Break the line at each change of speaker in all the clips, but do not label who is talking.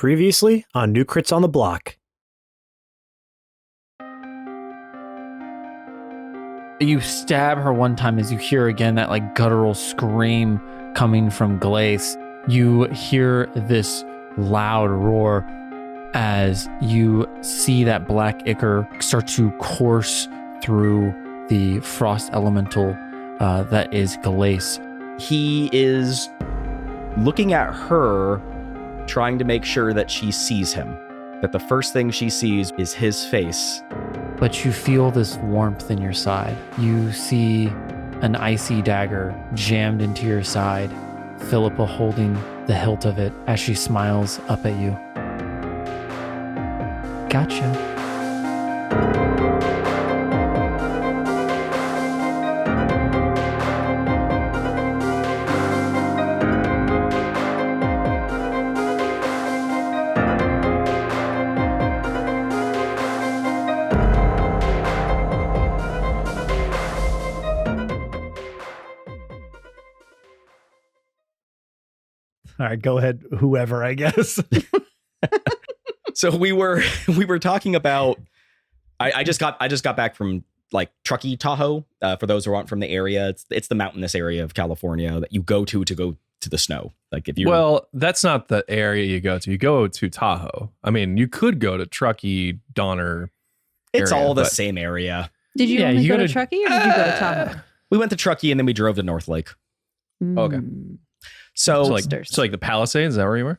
Previously on New Crits on the Block.
You stab her one time as you hear again that like guttural scream coming from Glace. You hear this loud roar as you see that black ichor start to course through the frost elemental that is Glace.
He is looking at her, trying to make sure that she sees him. That the first thing she sees is his face.
But you feel this warmth in your side. You see an icy dagger jammed into your side, Philippa holding the hilt of it as she smiles up at you. Gotcha.
All right, go ahead, whoever, I guess.
So we were talking about. I just got back from like Truckee, Tahoe. For those who aren't from the area, it's the mountainous area of California that you go to the snow. Like if you
that's not the area you go to. You go to Tahoe. I mean, you could go to Truckee, Donner.
It's
area,
all the
but
same area.
Did you only go to Truckee or did you go to Tahoe?
We went to Truckee and then we drove to North Lake.
Okay.
So
like the Palisades, is that where you were?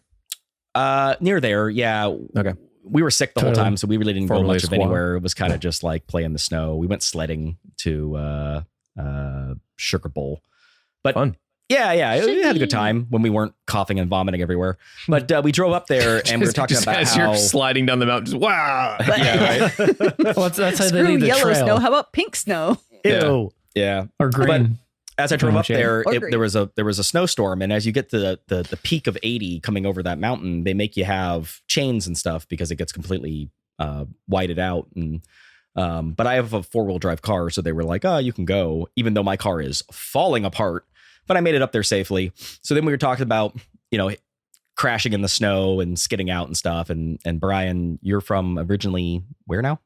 Near there, yeah.
Okay.
We were sick the whole
Totally.
time, so we really didn't go
Formally
much of
squad.
anywhere. It was kind of just like play in the snow. We went sledding to Sugar Bowl. But
Fun.
yeah, we had a good time when we weren't coughing and vomiting everywhere. But we drove up there and we were talking
Just
about
as
how
you're sliding down the mountain, just wow.
yeah, right.
Well, that's how they
Screw
leave the
yellow
trail.
snow. How about pink snow?
Ew.
Yeah.
Or green.
As I drove up
shade.
there,
Or green.
there was a snowstorm, and as you get to the peak of 80 coming over that mountain, they make you have chains and stuff because it gets completely whited out. And but I have a 4-wheel drive car, so they were like, "Oh, you can go," even though my car is falling apart. But I made it up there safely. So then we were talking about crashing in the snow and skidding out and stuff. And Brian, you're from originally where now?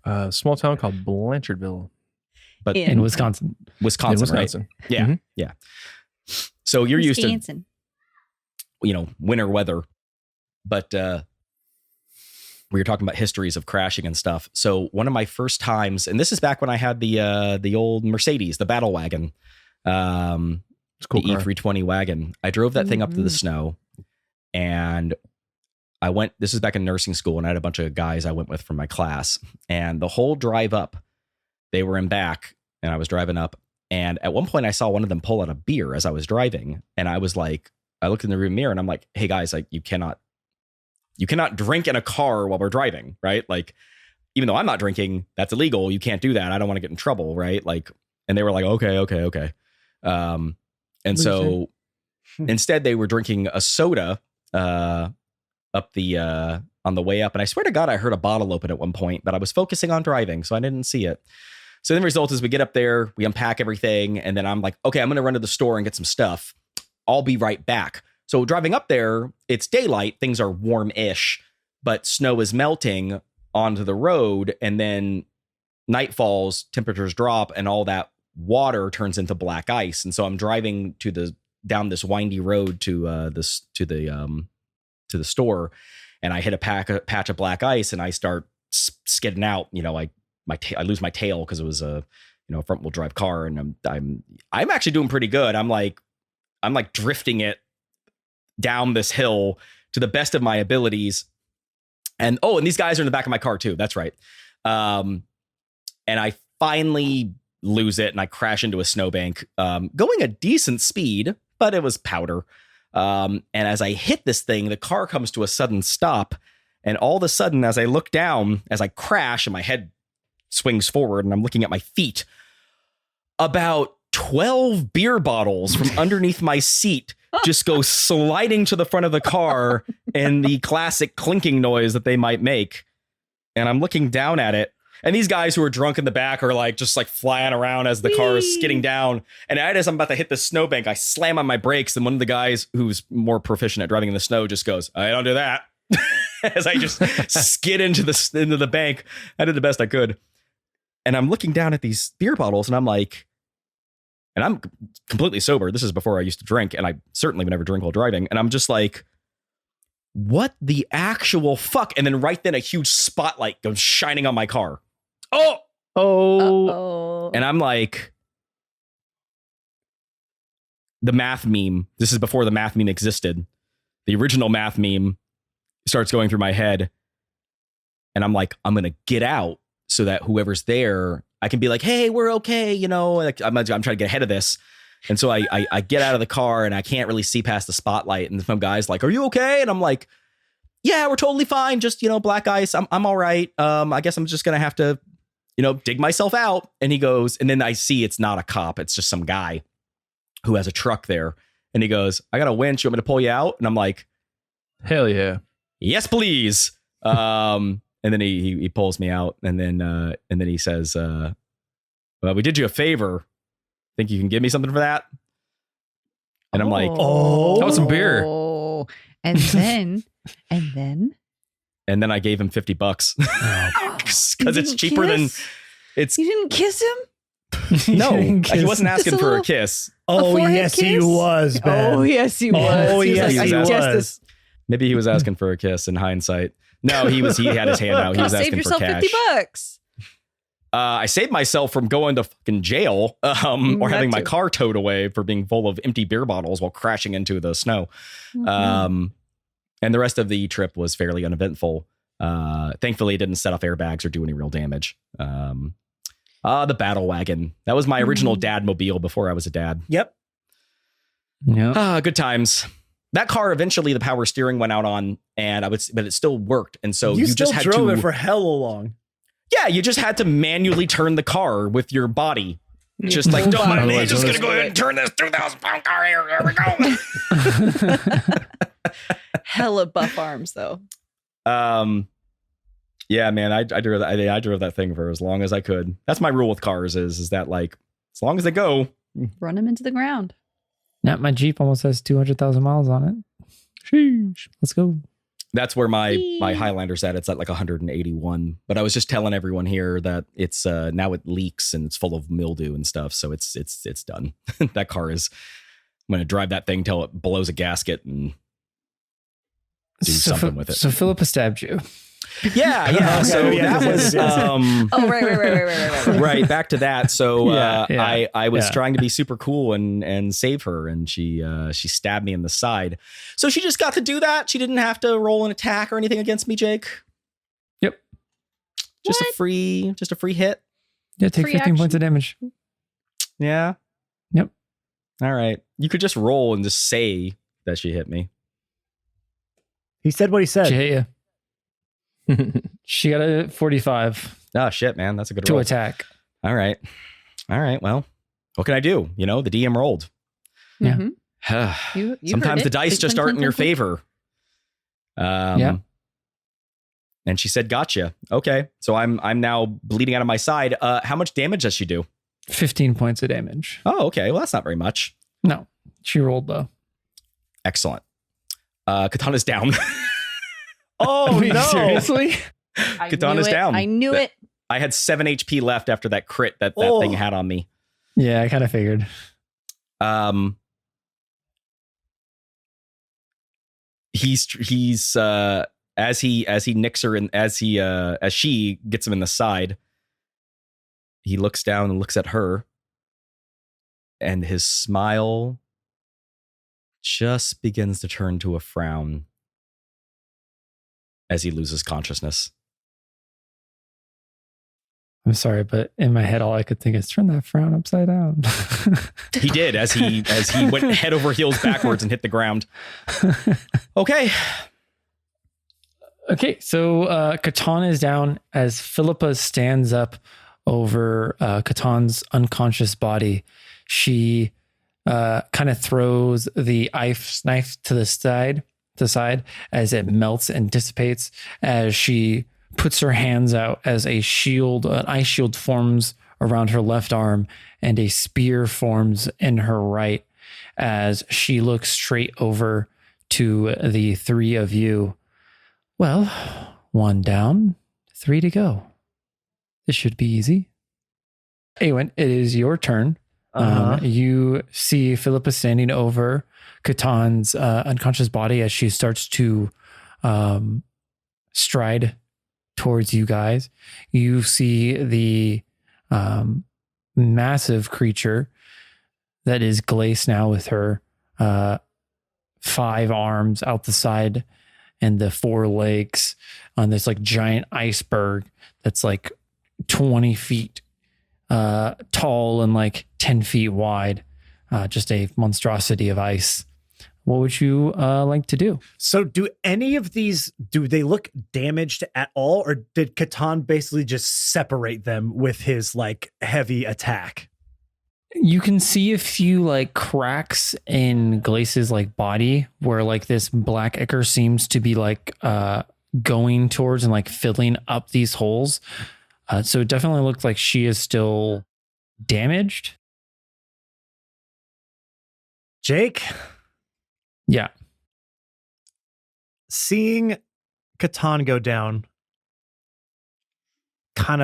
A small town called Blanchardville.
But
in Wisconsin.
Wisconsin,
In Wisconsin.
right? Yeah,
Mhm.
yeah. So you're used to
Wisconsin.
winter weather, but we were talking about histories of crashing and stuff. So one of my first times, and this is back when I had the old Mercedes, the battle wagon,
It's a cool
the
car.
E320 wagon. I drove that thing up to the snow, and I went. This is back in nursing school, and I had a bunch of guys I went with from my class, and the whole drive up, they were in back, and I was driving up. And at one point, I saw one of them pull out a beer as I was driving, and I was like, I looked in the rear mirror, and I'm like, "Hey guys, like you cannot drink in a car while we're driving, right? Like, even though I'm not drinking, that's illegal. You can't do that. I don't want to get in trouble, right? Like." And they were like, "Okay." And so instead, they were drinking a soda up the on the way up, and I swear to God, I heard a bottle open at one point, but I was focusing on driving, so I didn't see it. So then the result is we get up there, we unpack everything, and then I'm like, okay, I'm going to run to the store and get some stuff. I'll be right back. So driving up there, it's daylight, things are warm-ish, but snow is melting onto the road, and then night falls, temperatures drop, and all that water turns into black ice. And so I'm driving down this windy road to the store, and I hit a patch of black ice, and I start skidding out. I lose my tail because it was a front wheel drive car, and I'm actually doing pretty good. I'm like drifting it down this hill to the best of my abilities, and these guys are in the back of my car too. That's right. And I finally lose it, and I crash into a snowbank, going a decent speed, but it was powder. And as I hit this thing, the car comes to a sudden stop, and all of a sudden, as I look down, as I crash, and my head swings forward, and I'm looking at my feet, about 12 beer bottles from underneath my seat just go sliding to the front of the car, and the classic clinking noise that they might make. And I'm looking down at it, And these guys who are drunk in the back are like just like flying around as the car is skidding down. And as I'm about to hit the snowbank, I slam on my brakes. And one of the guys who's more proficient at driving in the snow just goes, I don't do that. As I just skid into the bank. I did the best I could. And I'm looking down at these beer bottles and I'm like, and I'm completely sober. This is before I used to drink. And I certainly would never drink while driving. And I'm just like, what the actual fuck? And then right then a huge spotlight goes shining on my car. Oh.
Uh-oh.
And I'm like, the math meme. This is before the math meme existed. The original math meme starts going through my head. And I'm like, I'm going to get out so that whoever's there, I can be like, hey, we're okay. You know, like, I'm trying to get ahead of this. And so I get out of the car and I can't really see past the spotlight. And some guy's like, are you okay? And I'm like, yeah, we're totally fine. Just, black ice. I'm all right. I guess I'm just going to have to, dig myself out. And he goes, and then I see it's not a cop. It's just some guy who has a truck there. And he goes, I got a winch. You want me to pull you out? And I'm like,
hell yeah.
Yes, please. And then he pulls me out. And then he says, well, we did you a favor. Think you can give me something for that? And I'm like,
that was some beer.
And then
and then I gave him $50 because it's cheaper than it's.
You didn't kiss him?
No, he wasn't asking for a kiss.
Oh, yes, he was, Ben.
Oh, yes, he was.
Oh,
He was
yes,
like,
he
I
was.
guessed this.
Maybe he was asking for a kiss in hindsight. No, he had his hand out. He was
Save
asking for
yourself
cash.
$50.
I saved myself from going to fucking jail or having my
too.
car towed away for being full of empty beer bottles while crashing into the snow.
Mm-hmm.
And the rest of the trip was fairly uneventful. Thankfully, it didn't set off airbags or do any real damage. The battle wagon. That was my original dad mobile before I was a dad.
Yep.
Good times. That car eventually the power steering went out on, but it still worked. And so you
still
just had
drove
to,
it for hell long.
yeah, you just had to manually turn the car with your body. Just like, don't mind me, just gonna go ahead and turn this 2,000-pound car here. There we go.
Hella buff arms, though.
Yeah, man, I drove that thing for as long as I could. That's my rule with cars is that like as long as they go,
Run him into the ground.
Yeah, my Jeep almost has 200,000 miles on it. Sheesh. Let's go.
that's where my Highlander's at. It's at like 181. But I was just telling everyone here that it's now it leaks and it's full of mildew and stuff. So it's done. That car is. I'm going to drive that thing till it blows a gasket and do something with it.
So Philippa stabbed you.
Yeah.
Okay,
So
yeah,
that was
right.
right. Back to that. So
Yeah.
I was trying to be super cool and save her, and she stabbed me in the side. So she just got to do that. She didn't have to roll an attack or anything against me, Jake.
Yep.
Just a free hit.
Yeah, take
Free
15 points
action.
of damage.
Yeah.
Yep.
All right. You could just roll and just say that she hit me.
He said what he said.
She hit you. She got a 45
Oh shit, man. That's a good
to
roll.
attack.
All right. Well, what can I do? The DM rolled.
Yeah.
Mm-hmm. You
Sometimes
heard
the
it.
dice
Click,
just
clink,
aren't in your
clink, clink.
favor.
Yeah.
And she said, "Gotcha." Okay, so I'm now bleeding out of my side. How much damage does she do?
15 points of damage.
Oh, okay. Well, that's not very much.
No, she rolled though.
Excellent. Katana's down.
Oh
Wait,
no!
seriously?
Katana's down.
I knew it.
I had 7 HP left after that crit that thing had on me.
Yeah, I kind of figured.
He's as he nicks her and as she gets him in the side, he looks down and looks at her, and his smile just begins to turn to a frown as he loses consciousness.
I'm sorry, but in my head, all I could think is turn that frown upside down.
He did as he went head over heels backwards and hit the ground. Okay.
Okay, so Catan is down as Philippa stands up over Catan's unconscious body. She kind of throws the knife to the side as it melts and dissipates as she puts her hands out as a shield, an ice shield forms around her left arm, and a spear forms in her right as she looks straight over to the three of you. Well, 1 down, 3 to go. This should be easy. Awen, it is your turn. You see Philippa standing over Katan's unconscious body as she starts to stride towards you guys. You see the massive creature that is Glace now with her 5 arms out the side and the 4 legs on this like giant iceberg that's like 20 feet tall and like 10 feet wide. Just a monstrosity of ice. What would you like to do?
So do any of these, do they look damaged at all? Or did Catan basically just separate them with his like heavy attack?
You can see a few like cracks in Glace's like body where like this black ichor seems to be like going towards and like filling up these holes. So it definitely looks like she is still damaged.
Jake?
Yeah.
Seeing Catan go down kind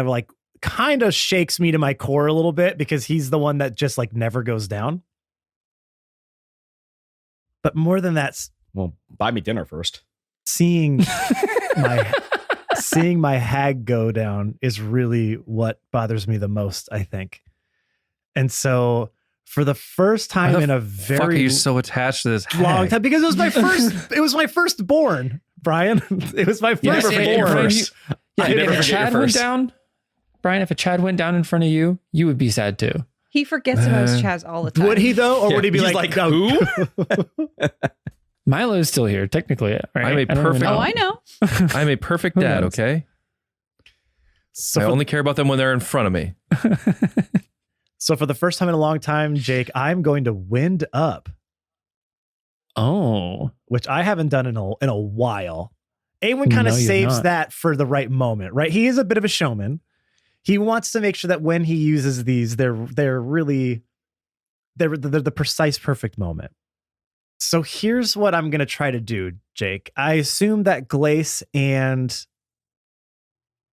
of shakes me to my core a little bit because he's the one that just like never goes down. But more than that,
Well, buy me dinner first.
seeing my hag go down is really what bothers me the most, I think. And so for the first time
Why the
in a
Fuck, are
very
you so attached to this
long
hag?
time, because it was my firstborn, Brian. It was my
You never
firstborn.
forget your first. Yeah,
You never
if
forget your
Chad went
first.
down, Brian, if a Chad went down in front of you, you would be sad too.
He forgets about his Chaz all the time.
Would he though, or
Yeah,
would he be
he's
like,
like,
no?
who?
Milo is still here, technically. Right?
I'm a
I don't even
perfect-
Oh, I know.
I'm a perfect
Who
dad,
knows?
okay?
So
I
for,
only care about them when they're in front of me.
so for the first time in a long time, Jake, I'm going to wind up,
Oh,
which I haven't done in a while. Awen kind of
No, you're
saves
not.
that for the right moment, right? He is a bit of a showman. He wants to make sure that when he uses these, they're really the precise, perfect moment. So here's what I'm going to try to do, Jake. I assume that Glace and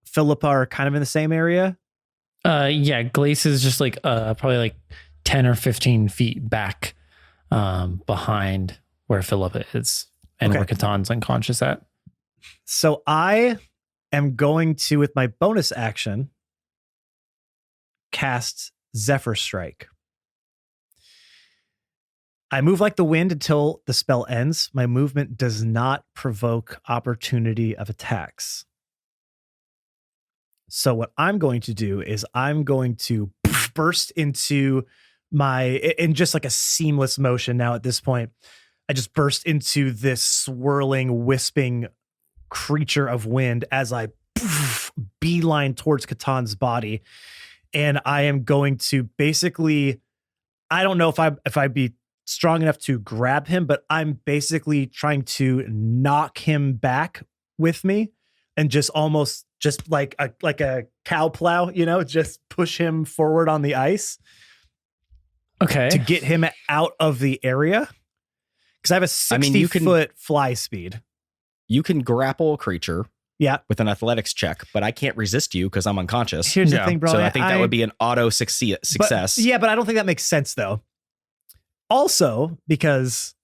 Philippa are kind of in the same area.
yeah. Glace is just like probably like 10 or 15 feet back behind where Philippa is and
Okay.
where Katan's unconscious at.
So I am going to, with my bonus action, cast Zephyr Strike. I move like the wind until the spell ends. My movement does not provoke opportunity of attacks. So what I'm going to do is I'm going to burst into in just like a seamless motion now at this point. I just burst into this swirling, wisping creature of wind as I beeline towards Katan's body. And I am going to basically, I don't know if I'd be strong enough to grab him, but I'm basically trying to knock him back with me and just almost just like a cow plow, just push him forward on the ice
Okay.
to get him out of the area. Because I have a 60-foot fly speed.
You can grapple a creature
Yeah.
with an athletics check, but I can't resist you because I'm unconscious.
Here's the
Yeah.
thing, bro.
So I think that would be an auto success.
But, yeah, but I don't think that makes sense though. Also, because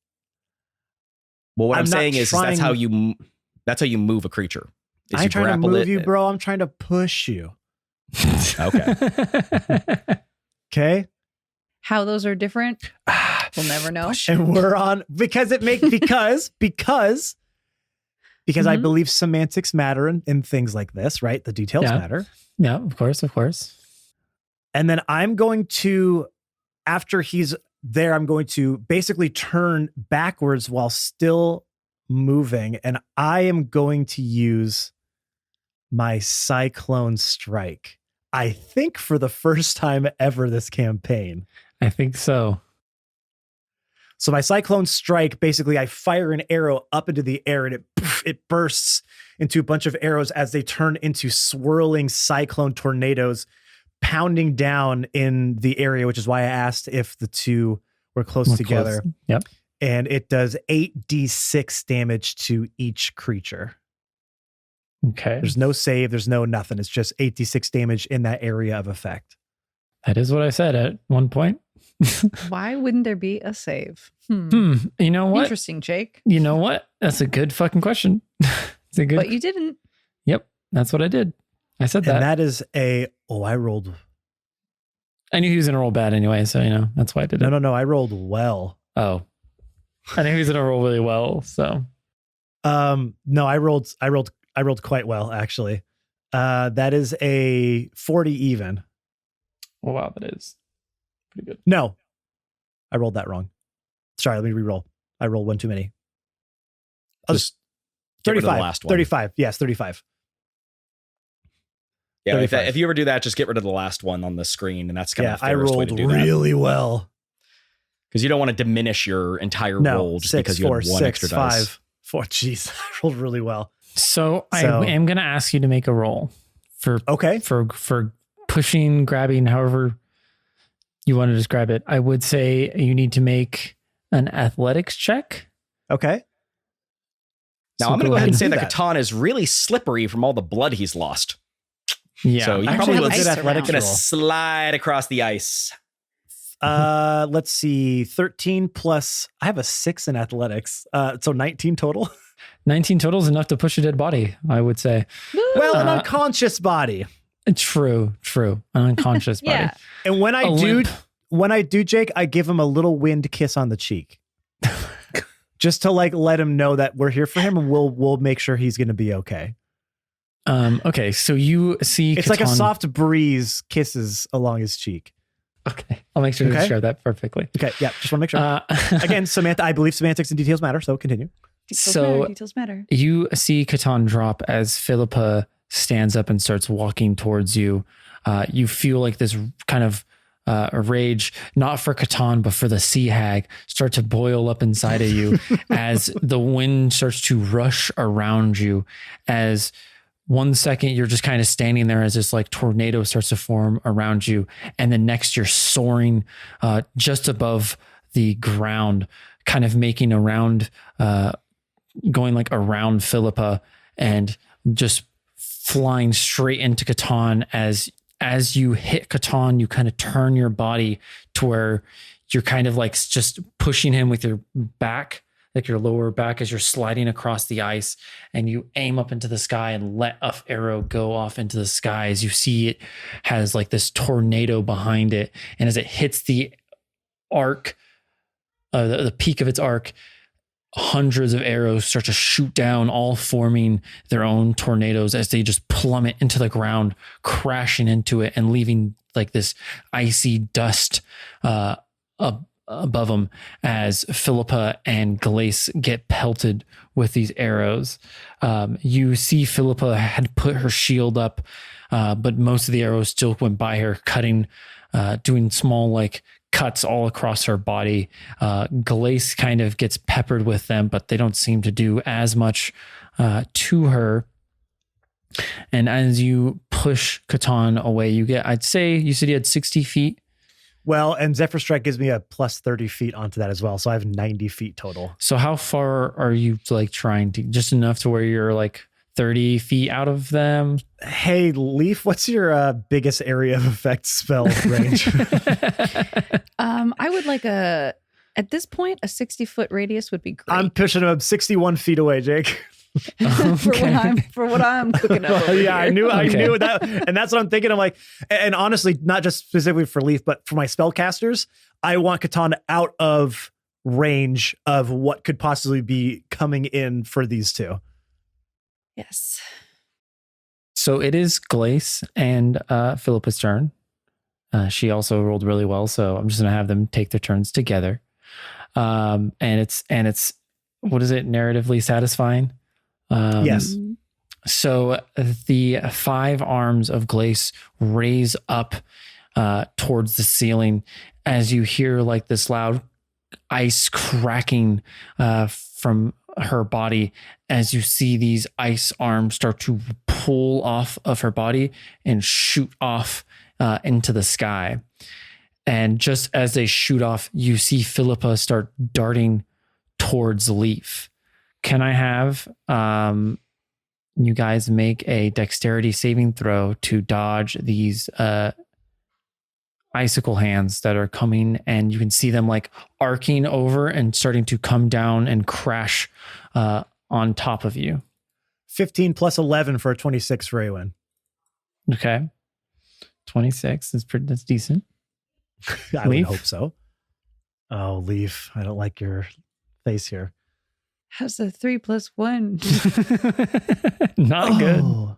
Well, what I'm,
I'm not
saying is that's how
trying-
you move a creature. Is
I'm
you
trying to
grapple
move
it.
you, bro. I'm trying to push you.
Okay.
Okay.
How those are different, we'll never know.
And we're on because I
Mhm.
believe semantics matter in things like this, right? The details
Yeah.
matter.
Yeah, of course, of course.
And then I'm going to, after he's there, I'm going to basically turn backwards while still moving. And I am going to use my Cyclone Strike. I think for the first time ever this campaign.
I think so.
So my cyclone strike, basically I fire an arrow up into the air and it bursts into a bunch of arrows as they turn into swirling cyclone tornadoes pounding down in the area, which is why I asked if the two were close together.
Yep.
And it does 8d6 damage to each creature.
Okay.
There's no save. There's no nothing. It's just 8d6 damage in that area of effect.
That is what I said at one point.
Why wouldn't there be a save?
You know what?
Interesting, Jake.
You know what? That's a good fucking question. It's a good.
But you didn't.
Yep. That's what I did. I said that.
And that is I rolled.
I knew he was going to roll bad anyway. So, that's why I did it.
No. I rolled well.
Oh, I knew he was going to roll really well. So,
no, I rolled quite well, actually. That is a 40 even.
oh, wow, that is pretty good.
No, I rolled that wrong. Sorry, let me re-roll. I rolled one too many.
Just get rid of the
35.
last one.
35. Yes, 35.
Yeah,
35.
if you ever do that, just get rid of the last one on the screen, and that's kind of the
I
fairest way to
rolled
do that.
really well.
Because you don't want to diminish your entire
No,
roll just
6,
because you
4,
have one
6,
extra
5,
dice.
4. Jeez, I rolled really well.
So I
So-
am going to ask you to make a roll for
Okay.
for pushing, grabbing, however you want to describe it. I would say you need to make an athletics check.
Okay.
Now,
So
I'm going to go ahead and say
do
that
that.
Catan is really slippery from all the blood he's lost.
Yeah.
So you
I
probably
actually
would
have
good
ice
athletics
around.
going to
roll.
slide across the ice.
Let's see. 13 plus, I have a 6 in athletics. So 19 total.
19 total is enough to push a dead body, I would say.
Well, an
Uh,
unconscious body.
True. An unconscious body.
Yeah.
And when
A
I
limp.
do, Jake, I give him a little wind kiss on the cheek. Just to let him know that we're here for him and we'll make sure he's going to be okay.
Okay, so you see
It's like a
Catan-
soft breeze kisses along his cheek.
Okay, I'll make sure to
Okay.
share that perfectly.
Okay, yeah, just want to make sure. Again, I believe semantics and details matter, so continue.
Details matter.
You see Catan drop as Philippa stands up and starts walking towards you. You feel like this kind of rage, not for Catan, but for the sea hag, start to boil up inside of you as the wind starts to rush around you. As 1 second you're just kind of standing there as this like tornado starts to form around you, and then next you're soaring just above the ground, kind of making a round, going like around Philippa and just flying straight into Catan. As you hit Catan, you kind of turn your body to where you're kind of like just pushing him with your back, like your lower back, as you're sliding across the ice, and you aim up into the sky and let a arrow go off into the sky. As you see, it has like this tornado behind it, and as it hits the arc, the peak of its arc, hundreds of arrows start to shoot down, all forming their own tornadoes as they just plummet into the ground, crashing into it and leaving like this icy dust above them as Philippa and Glace get pelted with these arrows. You see Philippa had put her shield up, but most of the arrows still went by her, cutting, doing small like cuts all across her body. Glace kind of gets peppered with them, but they don't seem to do as much to her. And as you push Catan away, you get, I'd say, you said you had 60 feet.
Well, and Zephyr Strike gives me a plus 30 feet onto that as well. So I have 90 feet total.
So how far are you like trying to, just enough to where you're like 30 feet out of them?
Hey, Leaf, what's your biggest area of effect spell range?
I would like at this point, a 60-foot radius would be great.
I'm pushing him 61 feet away, Jake.
for what I'm cooking up. over
Yeah, I
here.
knew that. And that's what I'm thinking. I'm like, and honestly, not just specifically for Leaf, but for my spellcasters, I want Catan out of range of what could possibly be coming in for these two.
Yes.
So it is Glace and Philippa's turn. She also rolled really well, so I'm just gonna have them take their turns together. And it's what is it, narratively satisfying?
Yes.
So the 5 arms of Glace raise up towards the ceiling as you hear like this loud ice cracking from her body as you see these ice arms start to pull off of her body and shoot off into the sky. And just as they shoot off, you see Philippa start darting towards Leaf. Can I have you guys make a dexterity saving throw to dodge these icicle hands that are coming, and you can see them like arcing over and starting to come down and crash on top of you.
15 plus 11 for a 26 for Awen.
Okay. 26 is pretty, that's decent.
I would
Leaf?
hope so. Oh, Leaf. I don't like your face here.
How's a 3 + 1?
Not good.
Oh.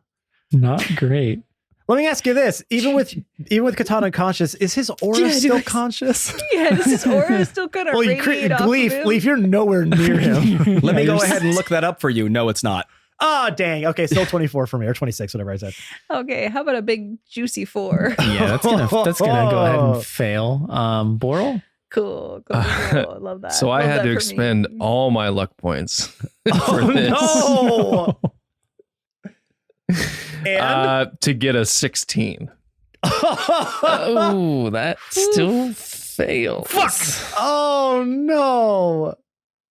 Not great.
Let me ask you this: even with Katana conscious, is his aura
Yeah,
still
dude.
conscious?
Yeah, does his aura still kind of radiate off of
Leaf,
him?
Leaf, you're nowhere near him.
Let me
Yeah,
go
you're
ahead and look that up for you. No, it's not.
Oh, dang. Okay, still 24 for me, or 26, whatever I said.
Okay, how about a big juicy 4?
Yeah, that's gonna go ahead and fail. Boral?
Cool. I love that.
So I
Love
had
that
to
for
expend
me.
all my luck points for
Oh,
this.
no. And
To get a 16.
Oh, that still fails.
fuck. Oh, no.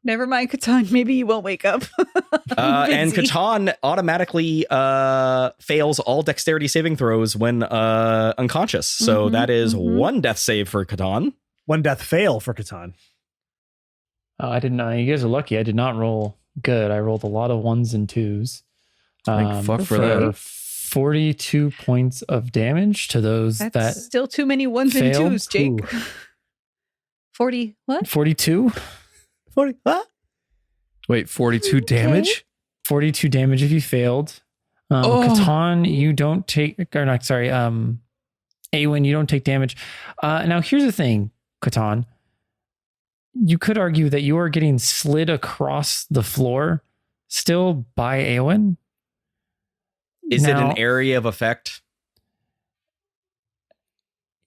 Never mind, Catan. Maybe you won't wake up.
And
Busy.
Catan automatically fails all dexterity saving throws when unconscious. So
Mhm,
that is
mhm.
1 death save for Catan.
One death fail for Catan.
Oh, I didn't know. You guys are lucky. I did not roll good. I rolled a lot of 1s and 2s.
Thank fuck for that.
42 points of damage to those
That's
that
still too many 1s and
failed.
2s, Jake.
Ooh.
40, what?
42?
40. Huh?
Wait, 42
Okay.
damage?
42 damage if you failed.
Oh.
Catan, you don't take, or not, sorry, Awen, you don't take damage. Now, here's the thing, Catan. You could argue that you are getting slid across the floor still by Awen.
Is it
Now-
an area of effect?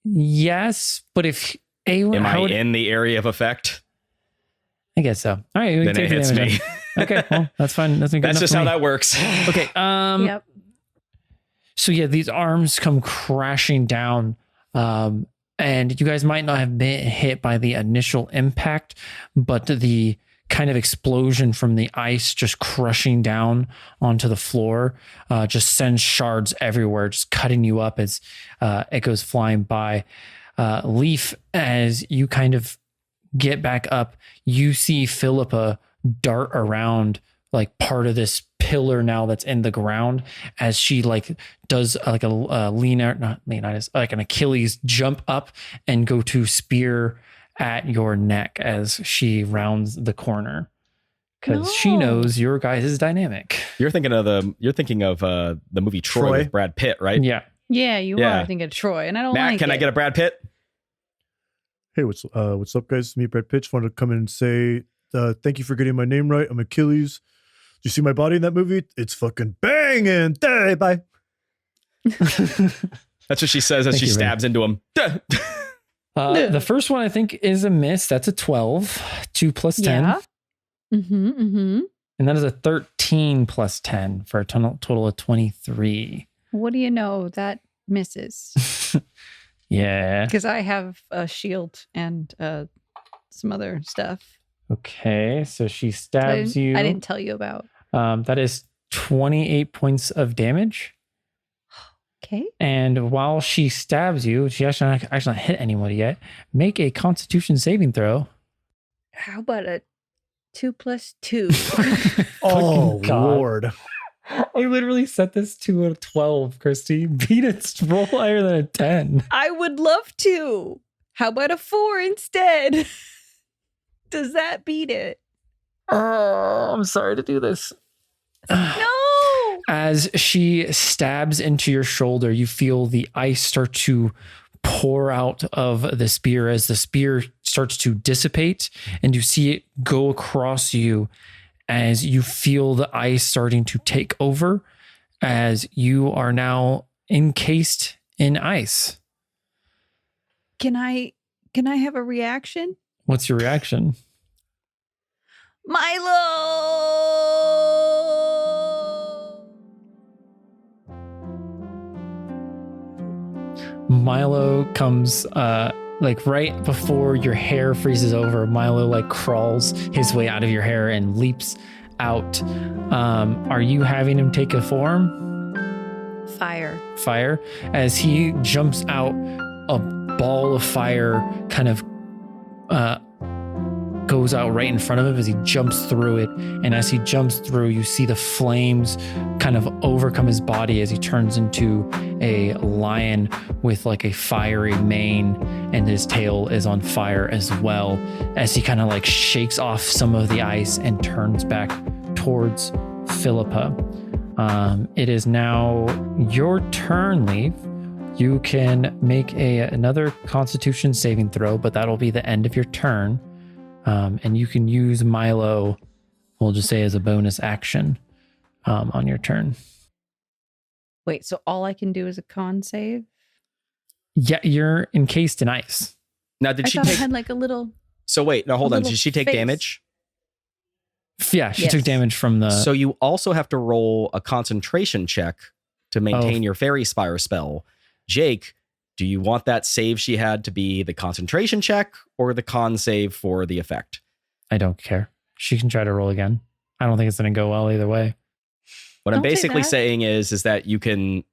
Yes, but if Awen,
Am
how
I
would-
in the area of effect?
I guess so. All right, you can
Then it
take the
hits
damage
me.
then. Okay, well, that's fine. That's good
That's
enough
just
for
how
me.
that works.
Okay.
Yep.
So yeah, these arms come crashing down, and you guys might not have been hit by the initial impact, but the kind of explosion from the ice just crushing down onto the floor just sends shards everywhere, just cutting you up as it goes flying by. Leaf, as you kind of get back up, you see Philippa dart around like part of this pillar now that's in the ground as she like does like a Leonidas, like an Achilles jump up and go to spear at your neck as she rounds the corner because she
No.
knows your guys' dynamic.
You're thinking of the movie Troy,
Troy?
with Brad Pitt, right?
Yeah.
Yeah, you
Yeah.
are thinking of Troy, and I don't
Matt,
like
can I
it.
get a Brad Pitt?
Hey, what's up, guys? Me, Brad Pitch. Wanted to come in and say thank you for getting my name right. I'm Achilles. Do you see my body in that movie? It's fucking banging. Hey, bye.
That's what she says as
Thank
she
you, Ray.
stabs into him.
The first one I think is a miss. That's a 12, 2 plus 10.
Yeah. Mm-hmm.
And that is a 13 plus 10 for a total of 23.
What do you know? That misses.
Yeah.
Because I have a shield and some other stuff.
Okay. So she
I
stabs
didn't,
you.
I didn't tell you about.
That is 28 points of damage.
Okay.
And while she stabs you, she actually not hit anybody yet. Make a Constitution saving throw.
How about a 2 + 2?
Oh,
God.
Lord.
I literally set this to a 12, Christy. Beat it. Roll higher than a 10.
I would love to. How about a 4 instead? Does that beat it?
Oh, I'm sorry to do this.
No.
As she stabs into your shoulder, you feel the ice start to pour out of the spear as the spear starts to dissipate, and you see it go across you as you feel the ice starting to take over as you are now encased in ice.
Can I have a reaction?
What's your reaction?
Milo!
Milo comes like right before your hair freezes over. Milo like crawls his way out of your hair and leaps out. Are you having him take a form?
Fire.
As he jumps out, a ball of fire kind of goes out right in front of him as he jumps through it. And as he jumps through, you see the flames kind of overcome his body as he turns into a lion with like a fiery mane, and his tail is on fire as well, as he kind of like shakes off some of the ice and turns back towards Philippa. It is now your turn, Leaf. You can make another Constitution saving throw, but that'll be the end of your turn. And you can use Milo, we'll just say, as a bonus action on your turn.
Wait, so all I can do is a con save?
Yeah, you're encased in ice.
Now, did
I
she
thought
take?
I had like a little.
So wait, no, hold on.
little
Did she take
face.
damage?
Yeah, she
Yes.
took damage from the...
So you also have to roll a concentration check to maintain your fairy spire spell. Jake, do you want that save she had to be the concentration check or the con save for the effect?
I don't care. She can try to roll again. I don't think it's going to go well either way.
What I'm
Don't say
basically
that.
saying is that you can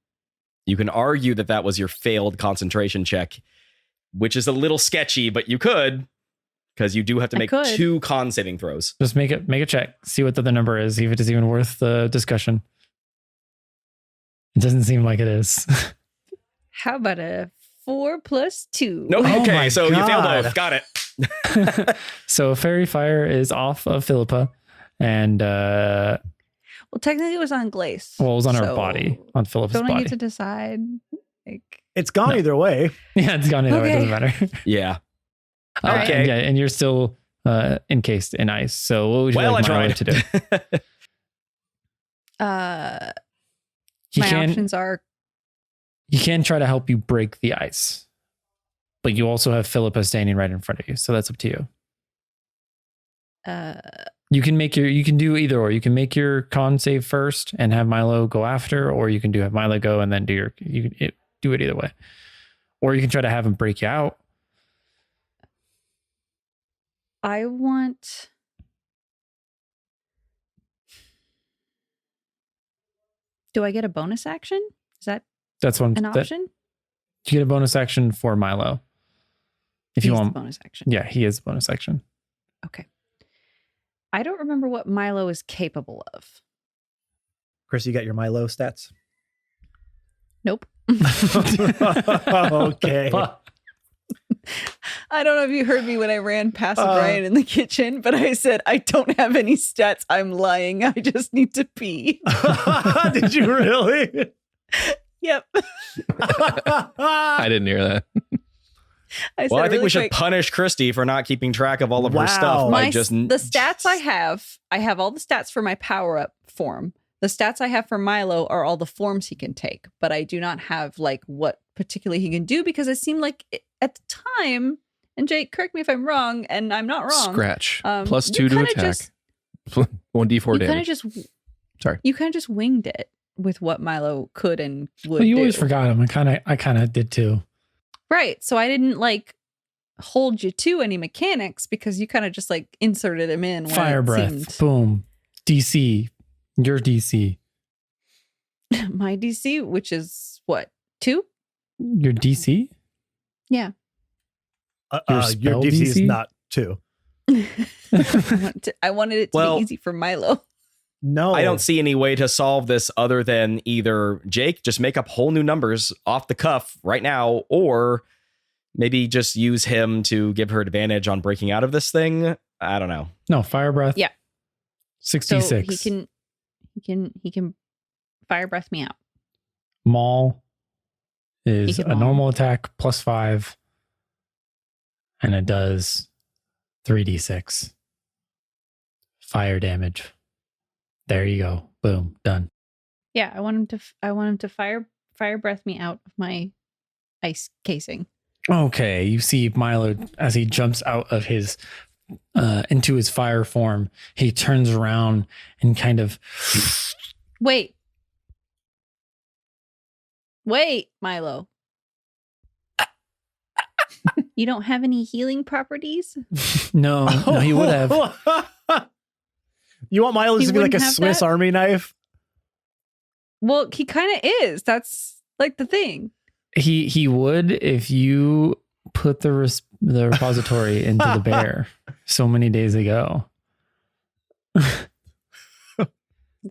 argue that was your failed concentration check, which is a little sketchy, but you could, because you do have to
I
make
could.
2 con saving throws.
Just make a check. See what the other number is. See if it is even worth the discussion. It doesn't seem like it is.
How about a 4 + 2?
No,
Oh
okay,
my
so you failed
God.
both. Got it.
So fairy fire is off of Philippa, and
Well, technically it was on Glace.
well, it was on her
so
body, on Philippa's
Don't I
body.
get to decide? Like,
It's gone
No.
either way.
Yeah, it's gone either way. It
Okay.
doesn't matter.
Yeah.
Okay.
Okay.
Yeah, and you're still encased in ice. So what would you
Well,
like
I
Milo
tried
to do? He
my
can
options are
he can try to help you break the ice, but you also have Philippa standing right in front of you. So that's up to you. You can do either or. You can make your con save first and have Milo go after, or you can have Milo go and then do it either way. Or you can try to have him break you out.
I want. Do I get a bonus action? Is that
That's one.
an option?
You get a bonus action for Milo. If you
He's the
want.
bonus action.
Yeah, he is bonus action.
Okay. I don't remember what Milo is capable of.
Chris, you got your Milo stats?
Nope.
Okay.
Fuck.
I don't know if you heard me when I ran past
Uh,
Brian in the kitchen, but I said, I don't have any stats. I'm lying. I just need to pee.
Did you really?
Yep.
I didn't hear that.
I
Well, I think
really
we should
quick,
punish Christy for not keeping track of all of
Wow.
her stuff by
my,
just
the stats I have all the stats for my power up form. The stats I have for Milo are all the forms he can take, but I do not have like what particularly he can do because it seemed like at the time, and Jake, correct me if I'm wrong, and I'm not wrong.
Scratch.
you
+2 to
kinda
attack.
just-
1d4
You kind of
damage.
just
Sorry.
You kind of just winged it with what Milo could and would
Well, you always
do.
forgot him. I kind of did too.
Right. So I didn't like hold you to any mechanics because you kind of just like inserted him in. When
Fire
it
breath.
seemed-
Boom. DC. Your DC.
My DC, which is what, 2?
Your DC?
Yeah.
Your
Your
spell
DC is
DC?
not 2.
I wanted it to
Well-
be easy for Milo.
No.
I don't see any way to solve this other than either Jake just make up whole new numbers off the cuff right now, or maybe just use him to give her advantage on breaking out of this thing. I don't know.
No, fire breath.
Yeah.
66.
So he can fire breath me out.
Maul is
He can
a
maul.
normal attack +5. And it does 3d6 fire damage. There you go. Boom. Done.
Yeah, I want him to fire breath me out of my ice casing.
Okay, you see Milo as he jumps out of his into his fire form. He turns around and kind of
Wait, Milo. You don't have any healing properties?
no, he would have.
You want Milo
He
to be like a
wouldn't have
Swiss
that?
Army knife?
Well, he kind of is. That's like the thing.
He would if you put the repository into the bear so many days ago.
It's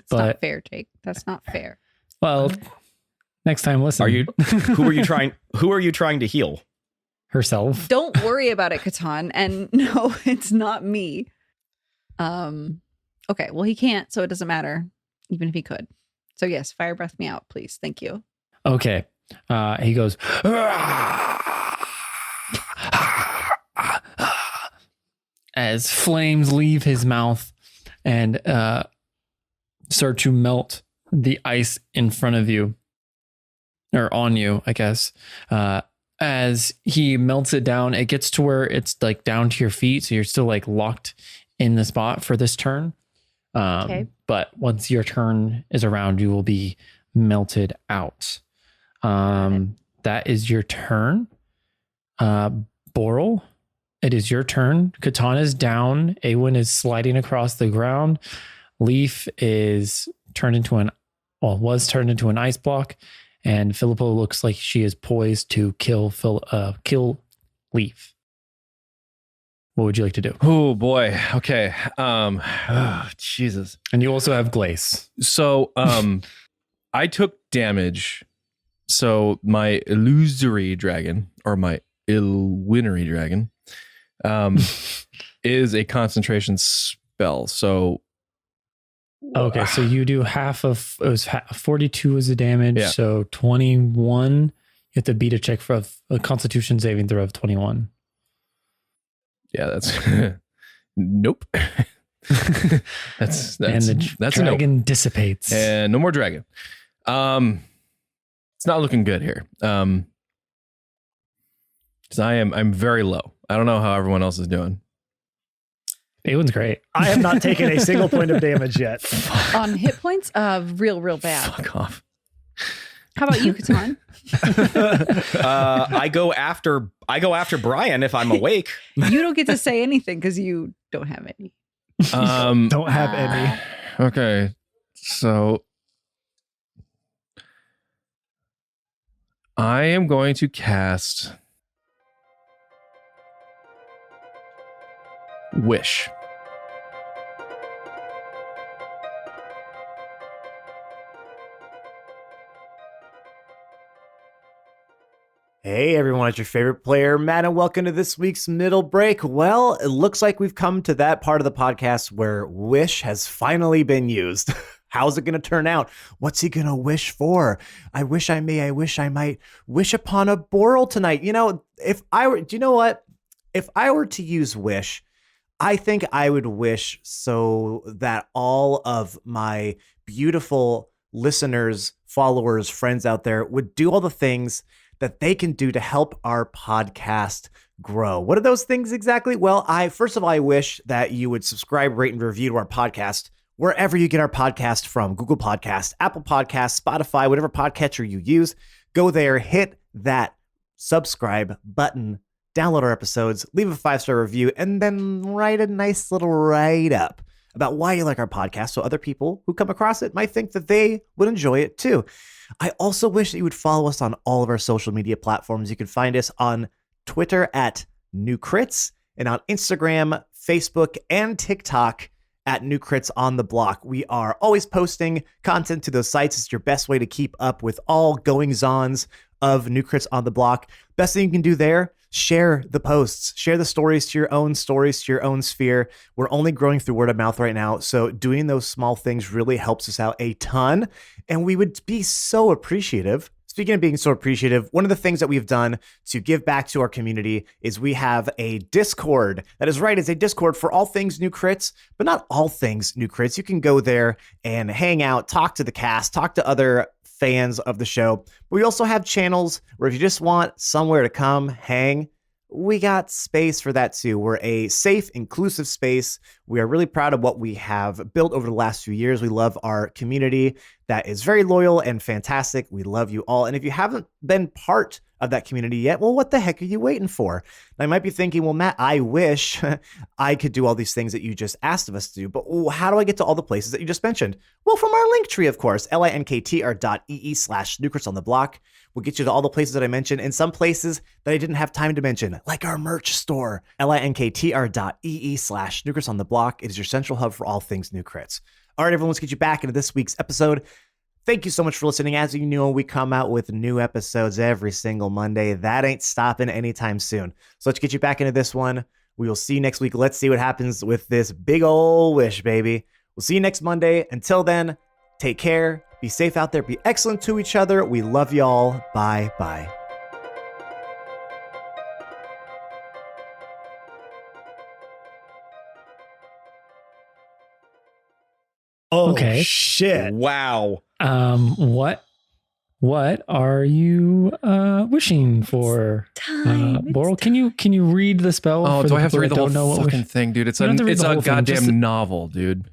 But-
not fair, Jake. That's not fair.
Well, next time, listen.
Are you? Who are you trying? Who are you trying to heal?
herself?
Don't worry about it, Catan. And no, it's not me. Okay, well, he can't, so it doesn't matter, even if he could. So yes, fire breath me out, please. Thank you.
Okay. He goes as flames leave his mouth and start to melt the ice in front of you, or on you, I guess. As he melts it down, it gets to where it's like down to your feet, so you're still like locked in the spot for this turn.
Okay.
But once your turn is around, you will be melted out. That is your turn. Boral, it is your turn. Katana's down. Awen is sliding across the ground. Leaf is was turned into an ice block, and Filippo looks like she is poised to kill Leaf. What would you like to do?
Oh boy. Okay. Jesus.
And you also have Glace.
So I took damage. So my illusory dragon, or my illuminary dragon, is a concentration spell. So
Okay, so you do half of it was 42 as the damage,
Yeah.
so 21. You have to beat a check for a Constitution saving throw of 21.
yeah, that's nope. that's
And the
that's a nope.
dragon dissipates.
And no more dragon. It's not looking good here. 'Cause I'm very low. I don't know how everyone else is doing.
Awen's great.
I have not taken a single point of damage yet.
On hit points, real bad.
Fuck off.
How about you, Catan?
I go after Brian if I'm awake.
You don't get to say anything because you don't have any.
Don't have any.
Okay. So I am going to cast Wish.
Hey everyone, it's your favorite player, Matt, and welcome to this week's Middle Break. Well, it looks like we've come to that part of the podcast where Wish has finally been used. How's it going to turn out? What's he going to wish for? I wish I might wish upon a Boral tonight. You know, do you know what? If I were to use Wish, I think I would wish so that all of my beautiful listeners, followers, friends out there would do all the things that they can do to help our podcast grow. What are those things exactly? Well, first of all, I wish that you would subscribe, rate, and review to our podcast wherever you get our podcast from. Google Podcasts, Apple Podcasts, Spotify, whatever podcatcher you use. Go there, hit that subscribe button, download our episodes, leave a 5-star review, and then write a nice little write-up about why you like our podcast so other people who come across it might think that they would enjoy it too. I also wish that you would follow us on all of our social media platforms. You can find us on Twitter at New Crits and on Instagram, Facebook, and TikTok at New Crits on the Block. We are always posting content to those sites. It's your best way to keep up with all goings-ons of New Crits on the Block. Best thing you can do there, share the posts, share the stories to your own sphere. We're only growing through word of mouth right now, so doing those small things really helps us out a ton, and we would be so appreciative. Speaking of being so appreciative, one of the things that we've done to give back to our community is we have a Discord. That is right, it's a Discord for all things New Crits, but not all things New Crits. You can go there and hang out, talk to the cast, talk to other
fans of the show. But we also have channels where if you just want somewhere to come hang, we got space for that too. We're a safe, inclusive space. We are really proud of what we have built over the last few years. We love our community that is very loyal and fantastic. We love you all. And if you haven't been part of that community yet, well, what the heck are you waiting for? Now, you might be thinking, well, Matt, I wish I could do all these things that you just asked of us to do, but how do I get to all the places that you just mentioned? Well, from our link tree, of course, linktr.ee/snookers-on-the-block. We'll get you to all the places that I mentioned and some places that I didn't have time to mention, like our merch store, linktr.ee/snookers-on-the-block. It is your central hub for all things New Crits. All right, everyone, let's get you back into this week's episode. Thank you so much for listening. As you know, we come out with new episodes every single Monday. That ain't stopping anytime soon. So let's get you back into this one. We will see you next week. Let's see what happens with this big ol' wish, baby. We'll see you next Monday. Until then, take care. Be safe out there. Be excellent to each other. We love y'all. Bye-bye.
Oh,
Okay.
shit.
Wow.
What are you wishing for?
Time.
Boral, can you read the spell?
Oh,
for
do
the
I have to
people
read
that
the whole
don't know what
fucking
wish-
thing, dude? It's
You
a
don't have to read the
it's a
whole thing,
goddamn
just
novel, dude.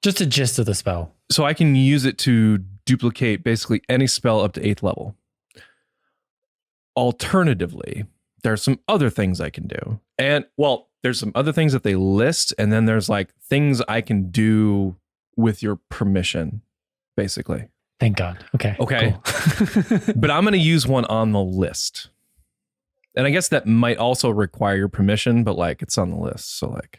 Just a gist of the spell.
So I can use it to duplicate basically any spell up to 8th level. Alternatively, there are some other things I can do. And well, there's some other things that they list, and then there's like things I can do with your permission, basically.
Thank God. Okay.
Okay.
Cool.
But I'm going to use one on the list. And I guess that might also require your permission, but like it's on the list. So like,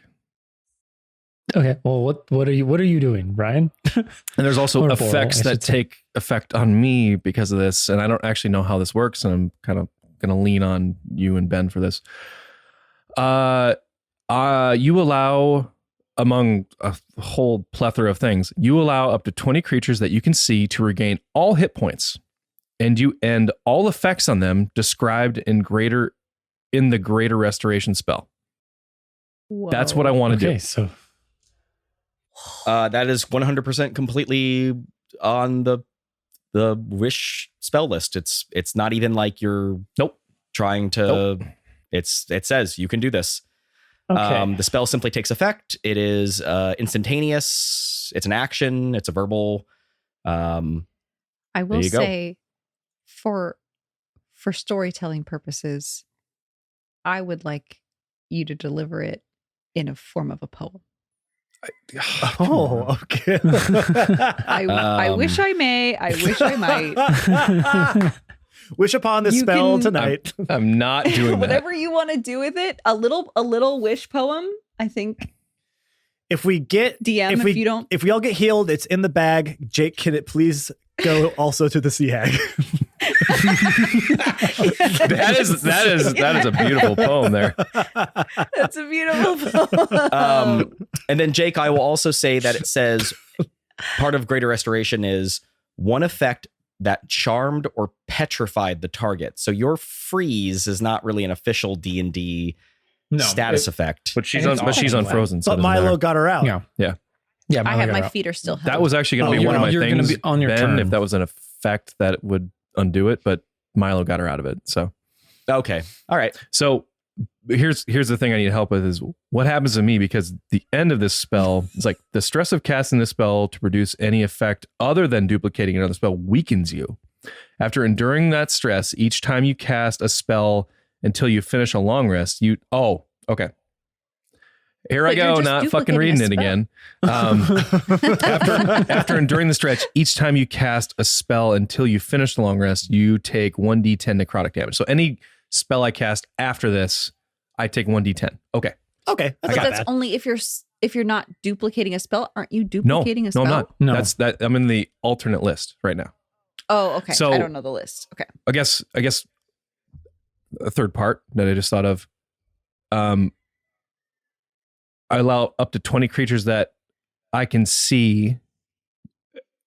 Okay. Well, what are you doing, Ryan?
and there's also
Or Boral,
effects
I
that
should say.
take effect on me because of this. And I don't actually know how this works. And I'm kind of going to lean on you and Ben for this. You allow, among a whole plethora of things, you allow up to 20 creatures that you can see to regain all hit points, and you end all effects on them described in the greater restoration spell. That's what I want to
Okay.
do.
So
That is 100% completely on the wish spell list. It's not even like you're trying to. It says you can do this.
okay.
The spell simply takes effect. It is instantaneous. It's an action. It's a verbal.
I will
There you go.
say, for storytelling purposes, I would like you to deliver it in a form of a poem.
Oh, okay.
I wish I may. I wish I might.
Wish upon this
You
spell
can-
tonight.
I'm not doing that.
Whatever you want to do with it, a little wish poem. I think
If we get
DM if you don't.
if we all get healed, it's in the bag. Jake, can it please go also to the sea hag?
that is a beautiful poem there.
That's a beautiful poem.
And then Jake, I will also say that it says part of greater restoration is one effect that charmed or petrified the target. So your freeze is not really an official D&D status effect.
But she's
And
on
it's
but she's
awesome.
unfrozen. So
But
it doesn't
Milo
matter.
got her out.
Yeah.
I
Milo
have
got
my
her out.
feet are still held.
That was actually going to
Oh,
be one of my
you're gonna
things,
be on your
Ben,
turn.
if that was an effect that would undo it, but Milo got her out of it. So
Okay. All right.
So here's the thing I need help with is what happens to me, because the end of this spell is like the stress of casting this spell to produce any effect other than duplicating another spell weakens you. After enduring that stress, each time you cast a spell until you finish a long rest, okay. Here I
But you're
go,
just
not fucking
duplicating a
reading it
spell.
again. After enduring the stretch, each time you cast a spell until you finish the long rest, you take 1d10 necrotic damage. So any spell I cast after this, I take 1d10. Okay.
Okay,
But
that's not
that's
bad.
only if you're not duplicating a spell. Aren't you
No,
duplicating a spell?
I'm not.
No.
That's that. I'm in the alternate list right now.
Oh, okay.
So-
I don't know the list. Okay.
I guess a third part that I just thought of. I allow up to 20 creatures that I can see.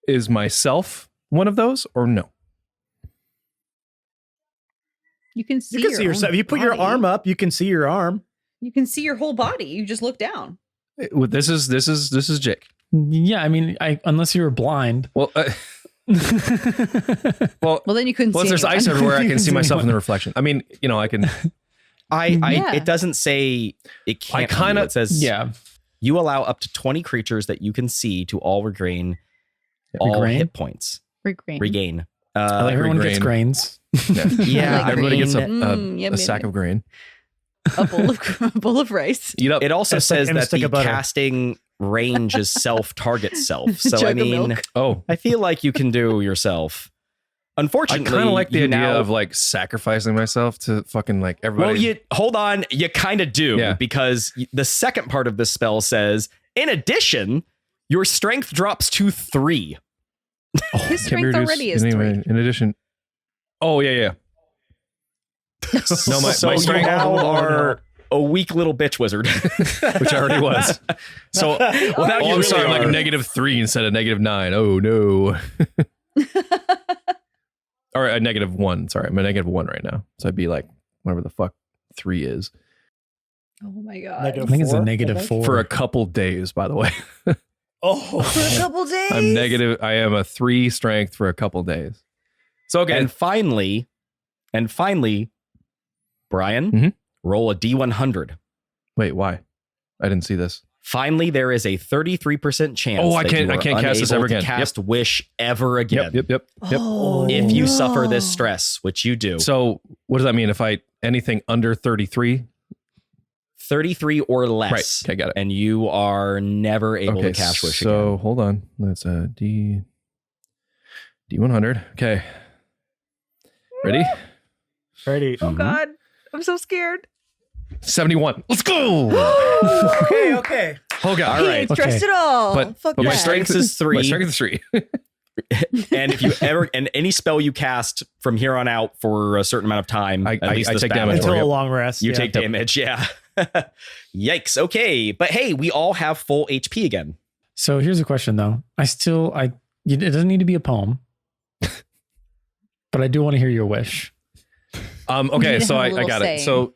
Is myself one of those or no?
You can see.
You can
your
see
own
yourself. You put your
body.
arm up, you can see your arm.
You can see your whole body. You just look down.
This is Jake.
Yeah, I mean, unless you were blind.
Well, Well,
Well, then you couldn't
once
see
there's
anyone.
ice everywhere, I can see myself in the reflection. I mean, I can.
Yeah.
It doesn't say it can't. It says
Yeah.
you allow up to 20 creatures that you can see to all regain all
Regain?
hit points. Regain.
Everyone gets
grain.
grains.
Yeah,
like
Everybody gets
grain. Yum,
a sack
yum,
of grain.
a bowl of rice.
Eat up.
It also
It's like
says
in a
that
stick
the
of butter.
casting range is self-target self. So
Jug
I
of
mean,
milk.
Oh,
I feel like you can do yourself.
I
Unfortunately,
kind of like the
you
idea
now-
of like sacrificing myself to fucking like everybody.
Well, you hold on. You kind of do
Yeah.
because the second part of the spell says, in addition, your strength drops to 3.
His
Can be
strength
reduced
already is
anyway,
3.
in addition. Oh yeah. No, my
so you
strength
now are a weak little bitch wizard,
which I already was.
So, well, now
Oh,
you
I'm
really
sorry, I'm like
are.
a -3 instead of -9. Oh no. Or a -1. Sorry, I'm a -1 right now. So I'd be like whatever the fuck 3 is
Oh my god.
Negative
I think it's a
4,
negative
I think.
4.
for a couple days. By the way,
Oh,
For a couple days.
I'm negative. I am a 3 strength for a couple days. So okay,
And finally, Brian,
Mhm.
roll a D100.
wait, why? I didn't see this.
Finally, there is a 33% chance.
Oh, I
that
can't-
you
I
are
can't cast this
unable
ever
to
again.
Cast wish ever again.
Yep.
Oh,
If you
no.
suffer this stress, which you do,
So what does that mean? If I anything under 33?
33 or less,
Right. Okay, got it.
and you are never able to cast wish
so
again.
hold on. That's a D100. Okay. Ready?
ready.
Oh
Mhm.
god. I'm so scared.
71. Let's go.
Okay.
Oh god.
He
right.
ain't stressed
Okay.
at all.
But
Fuck
my
Your
that.
strength is 3.
My strength is 3.
And if you ever, and any spell you cast from here on out for a certain amount of time,
I
at least this
take
battle,
damage.
Until
Yep.
a long rest.
you
yeah.
take damage. Yeah. Yikes. Okay. But hey, we all have full HP again.
So here's a question though. It doesn't need to be a poem, but I do want to hear your wish.
Okay,
You
so
have a
I
little
got it.
saying.
So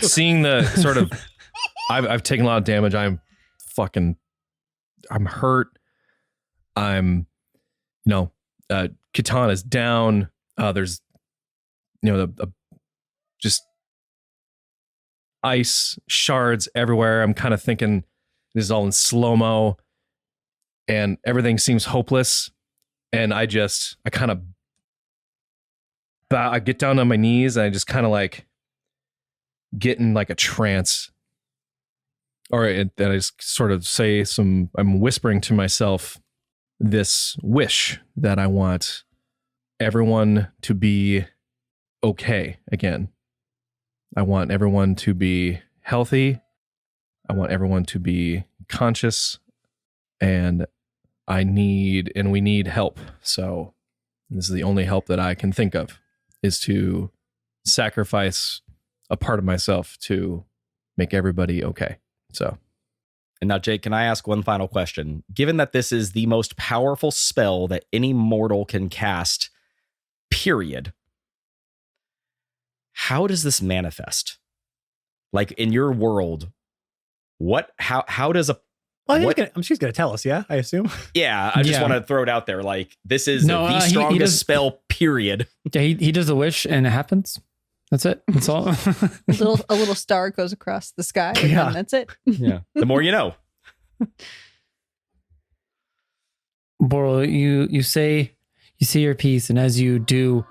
seeing the sort of I've taken a lot of damage. I'm hurt. Katana's down. There's the just ice shards everywhere. I'm kind of thinking this is all in slow-mo and everything seems hopeless. And I kind of I get down on my knees and I just kind of like get in like a trance. And I just sort of I'm whispering to myself this wish that I want everyone to be okay again. I want everyone to be healthy. I want everyone to be conscious, and we need help. So this is the only help that I can think of, is to sacrifice a part of myself to make everybody okay. So
And now, Jake, can I ask one final question? Given that this is the most powerful spell that any mortal can cast, period, how does this manifest? Like in your world, how does a
Well,
What-
she's gonna tell us. Yeah, I assume.
yeah, I just
Yeah.
want to throw it out there. Like, this is
No,
the
he
strongest
does-
spell, period.
Yeah, he does a wish and it happens. That's it. That's all.
A little star goes across the sky, and
Yeah.
then that's it.
Yeah. The more you know.
Boral, you say your piece, and as you do,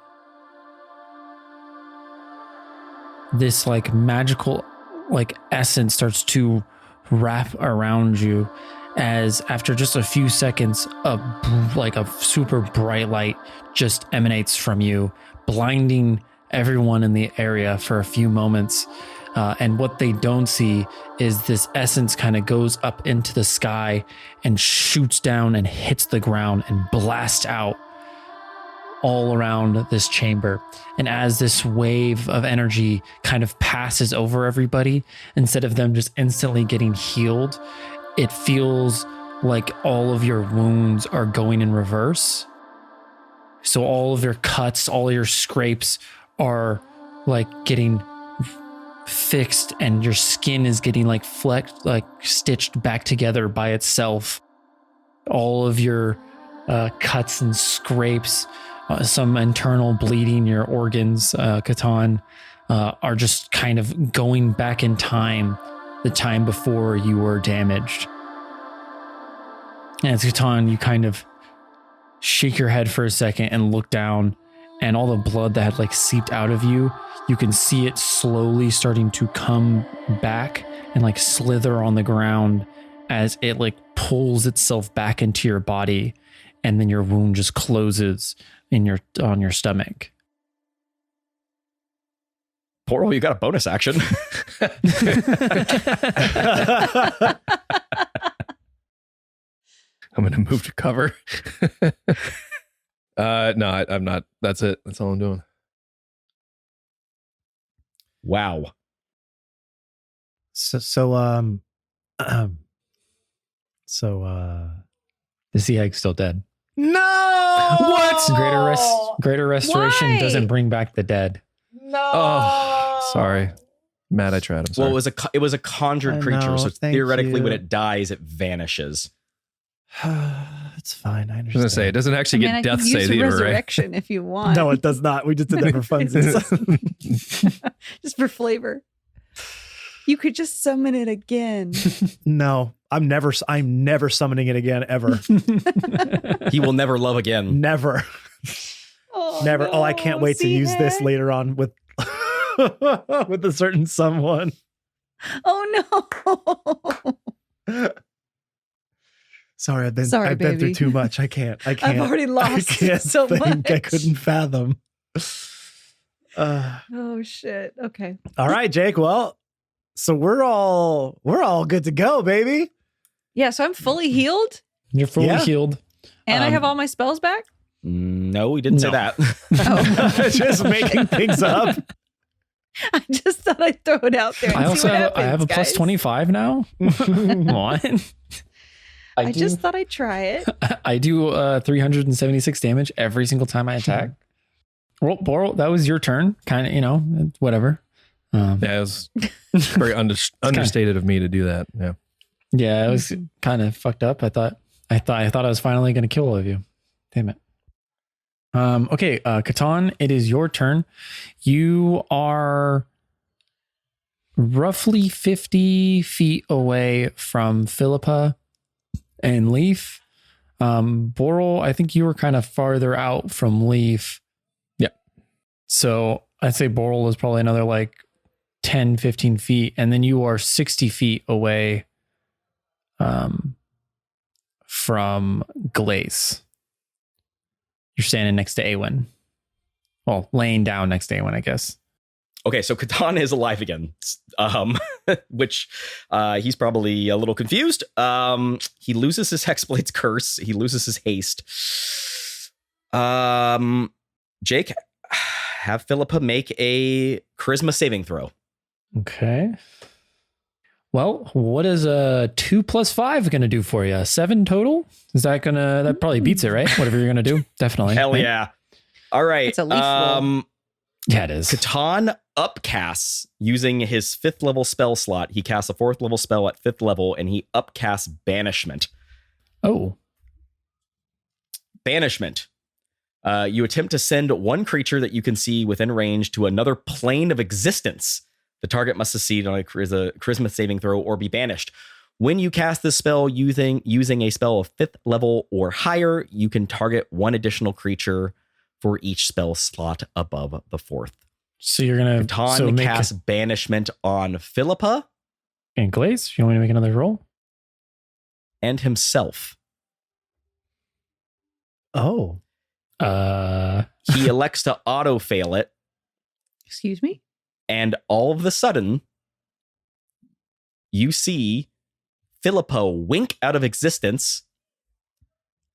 this like magical like essence starts to wrap around you, as after just a few seconds a super bright light just emanates from you, blinding everyone in the area for a few moments. And what they don't see is this essence kind of goes up into the sky and shoots down and hits the ground and blasts out all around this chamber. And as this wave of energy kind of passes over everybody, instead of them just instantly getting healed, it feels like all of your wounds are going in reverse. So all of your cuts, all your scrapes are like getting fixed, and your skin is getting like flexed, like stitched back together by itself. All of your cuts and scrapes, some internal bleeding. Your organs, Catan, are just kind of going back in time, the time before you were damaged. And as Catan, you kind of shake your head for a second and look down, and all the blood that had like seeped out of you, you can see it slowly starting to come back and like slither on the ground as it like pulls itself back into your body, and then your wound just closes on your stomach.
Portal, you got a bonus action.
I'm gonna move to cover. No, I'm not. That's it. That's all I'm doing.
Wow.
So
The sea hag's still dead.
no.
What? Greater restoration
Why?
doesn't bring back the dead.
No.
Oh, sorry. Matt, I tried. I'm sorry.
Well, it was a conjured
I
creature,
know,
so
thank
theoretically,
you.
when it dies, it vanishes.
It's fine. I
I was
understand.
gonna say it doesn't actually
I
get death
can use
save either, right?
resurrection if you want.
No, it does not. We just did that for funsies.
Just for flavor. You could just summon it again.
No, I'm never summoning it again, ever.
He will never love again.
Never. Never. Oh, I can't wait to use this later on with with a certain someone.
Oh no.
Sorry, I've been
Baby.
through too much. I can't.
I've already lost
I can't
so
think.
much.
I couldn't fathom.
Oh shit. Okay.
All right, Jake. Well, so we're all good to go, baby.
Yeah, so I'm fully healed
You're fully
Yeah.
healed.
and I have all my spells back.
No, we didn't say
No.
that.
Oh.
Just making things up.
I just thought I'd throw it out there. And
I
see
also
what
have,
happens,
I have a plus
guys.
25 now. What?
I just thought I'd try it.
I do 376 damage every single time I attack. Well, Boral, that was your turn. Kind of, whatever.
Yeah, it was very understated of me to do that. Yeah.
Yeah, it was kind of fucked up. I thought I was finally going to kill all of you. Damn it. Okay, Catan, it is your turn. You are roughly 50 feet away from Philippa and Leaf. Boral, I think you were kind of farther out from Leaf.
Yeah.
So I'd say Boral is probably another like 10, 15 feet. And then you are 60 feet away from Glace. You're standing next to Awen. Well, laying down next to Awen, I guess.
Okay, so Catan is alive again, which he's probably a little confused. He loses his Hexblade's curse. He loses his haste. Jake, have Philippa make a charisma saving throw.
Okay. Well, what is a 2 + 5 going to do for you? 7 total? Is that that probably beats it, right? Whatever you're going to do. Definitely.
Hell
right?
yeah. All right.
It's a leaf roll.
Yeah, it is.
Catan upcasts using his 5th level spell slot. He casts a 4th level spell at 5th level, and he upcasts Banishment.
Oh.
Banishment. You attempt to send one creature that you can see within range to another plane of existence. The target must succeed on a charisma saving throw or be banished. When you cast this spell using a spell of 5th level or higher, you can target one additional creature for each spell slot above the 4th.
So you're going to
Catan casts Banishment on Philippa
and Glaze. You want me to make another roll?
and himself.
Oh.
He elects to auto-fail it,
Excuse me?
and all of a sudden, you see Philippa wink out of existence,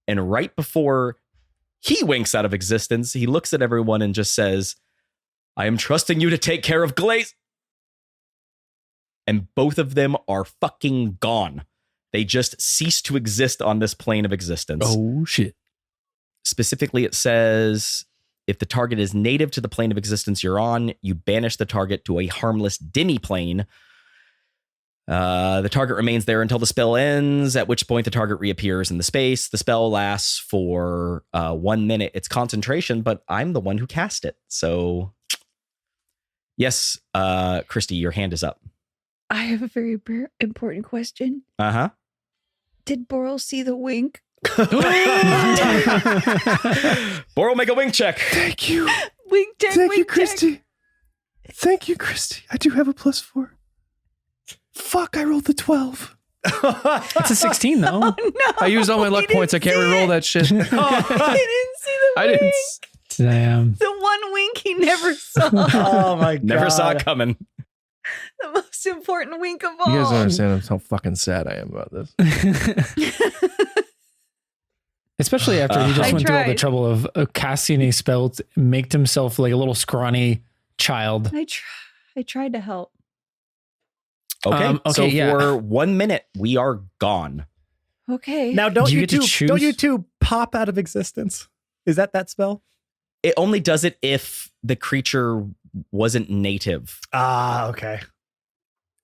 and right before he winks out of existence, he looks at everyone and just says, "I am trusting you to take care of Glaze." And both of them are fucking gone. They just cease to exist on this plane of existence.
Oh, shit.
Specifically, it says, if the target is native to the plane of existence you're on, you banish the target to a harmless demi-plane. The target remains there until the spell ends, at which point the target reappears in the space. The spell lasts for 1 minute. It's concentration, but I'm the one who cast it. So, yes, Christy, your hand is up.
I have a very important question.
Uh-huh.
Did Boral see the wink?
Boral, make a wink check.
Thank you.
Wink check,
Thank you,
wink check.
Christy. Thank you, Christy. I do have a +4. Fuck, I rolled the 12.
It's a 16 though.
Oh, no.
I used all my luck
He
points. I
didn't
can't
see
re-roll
it.
that shit.
He didn't see the
I
wink.
didn't.
Damn.
The one wink he never saw.
Oh my god.
Never saw it coming.
The most important wink of all.
You guys don't understand how fucking sad I am about this.
Especially after he just
I
went through all the
tried.
trouble of casting a spell to make himself like a little scrawny child.
I tried to help.
Okay, so
yeah.
for 1 minute, we are gone.
Okay.
Now don't
Do you
you,
get to
two don't you
choose?
two pop out of existence? Is that spell?
It only does it if the creature wasn't native
Ah, okay.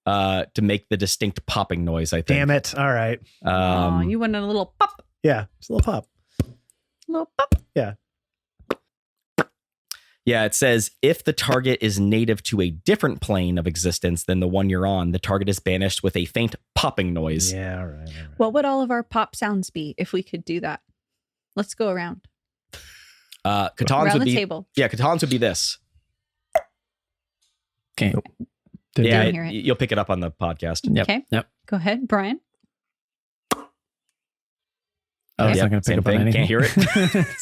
to make the distinct popping noise, I think.
Damn it. All right.
Oh, you wanted a little pop.
Yeah, just a little pop.
Little pop.
Yeah, it says if the target is native to a different plane of existence than the one you're on, the target is banished with a faint popping noise.
Yeah, all right.
What would all of our pop sounds be if we could do that? Let's go around.
Katan's
Around
would
the
be
table.
Yeah, Katan's would be this.
Okay.
Yeah,
Didn't hear it.
you'll pick it up on the podcast.
Yep.
Okay.
Yep.
Go ahead, Brian.
Oh, it's
Yep,
not going to
same
pick up on
thing.
anything.
Can't hear it.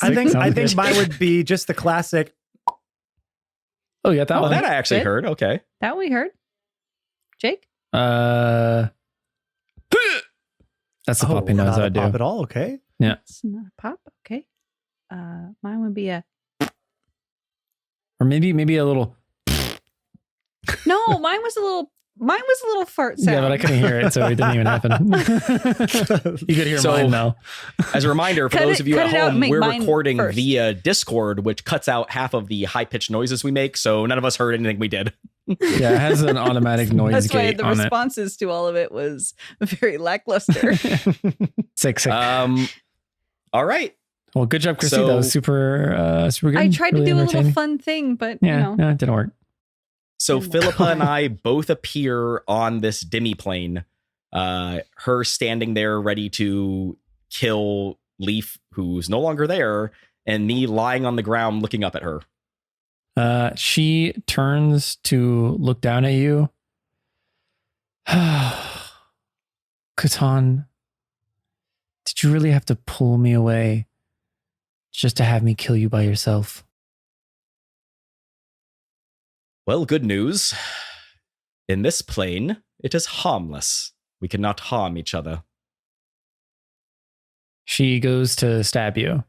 I think
Sounds good.
mine would be just the classic.
Oh, you got that
Oh,
one.
that I actually
Good.
heard. Okay.
That we heard. Jake?
That's the popping
not
noise
a
I do.
pop at all. Okay.
It's not a pop. Okay. Mine would be a
Or maybe a little.
no. Mine was a little fart sound.
Yeah, but I couldn't hear it, so it didn't even happen. You could hear
So-
mine though.
As a reminder, for
Cut
those
it-
of you
cut
at
it out and
home,
make
we're
mine
recording
first.
via Discord, which cuts out half of the high-pitched noises we make, so none of us heard anything we did.
Yeah, it has an automatic noise
That's why
gate
the
on it.
responses to all of it was very lackluster.
Sick.
All right.
Well, good job, Christy.
So-
That was super good.
I tried
Really
to do a little
entertaining.
fun thing, but
Yeah,
you know.
it didn't work.
So
Didn't
Philippa
work.
and I both appear on this demi-plane. Her standing there ready to kill Leaf, who's no longer there, and me lying on the ground looking up at her.
She turns to look down at you. Catan, did you really have to pull me away just to have me kill you by yourself?
Well, good news. In this plane, it is harmless. We cannot harm each other.
She goes to stab you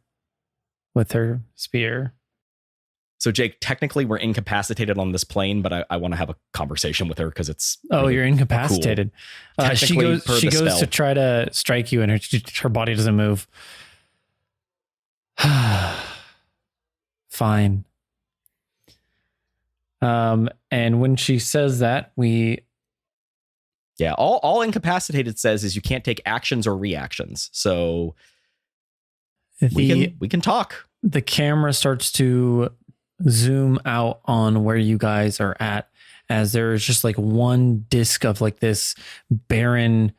with her spear.
So, Jake, technically we're incapacitated on this plane, but I want to have a conversation with her because it's...
Oh,
really
you're incapacitated. She
Technically,
goes.
per
She
the
goes
spell.
to try to strike you, and her body doesn't move. Fine. And when she says that,
Yeah, all incapacitated says is you can't take actions or reactions. So we can talk.
the camera starts to zoom out on where you guys are at, as there's just like one disc of like this barren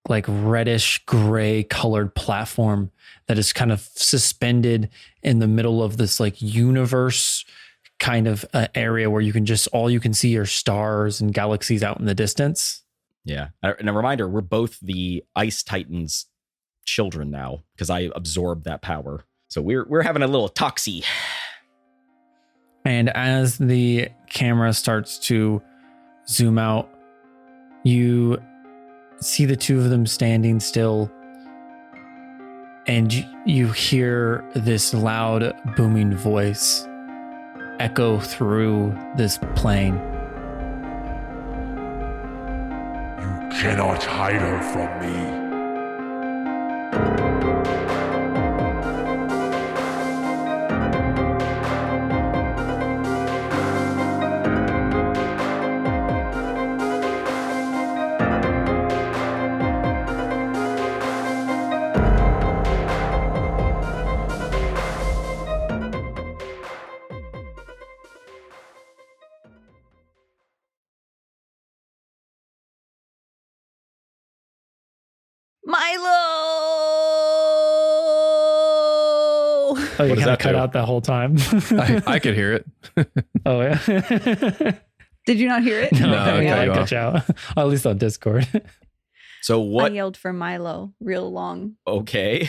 like reddish gray colored platform that is kind of suspended in the middle of this like universe kind of area where you can just all you can see are stars and galaxies out in the distance.
Yeah. And a reminder, we're both the Ice Titans children now because I absorbed that power. So we're having a little toxie.
And as the camera starts to zoom out, you see the two of them standing still, and you hear this loud, booming voice echo through this plane.
You cannot hide her from me.
Milo.
Oh, you
What does
kind of
that
cut
do?
out that whole time.
I could hear it.
Oh yeah.
Did you not hear it?
No,
No,
I
I cut you
cut you out. At least on Discord.
So
I
what?
yelled for Milo real long.
Okay.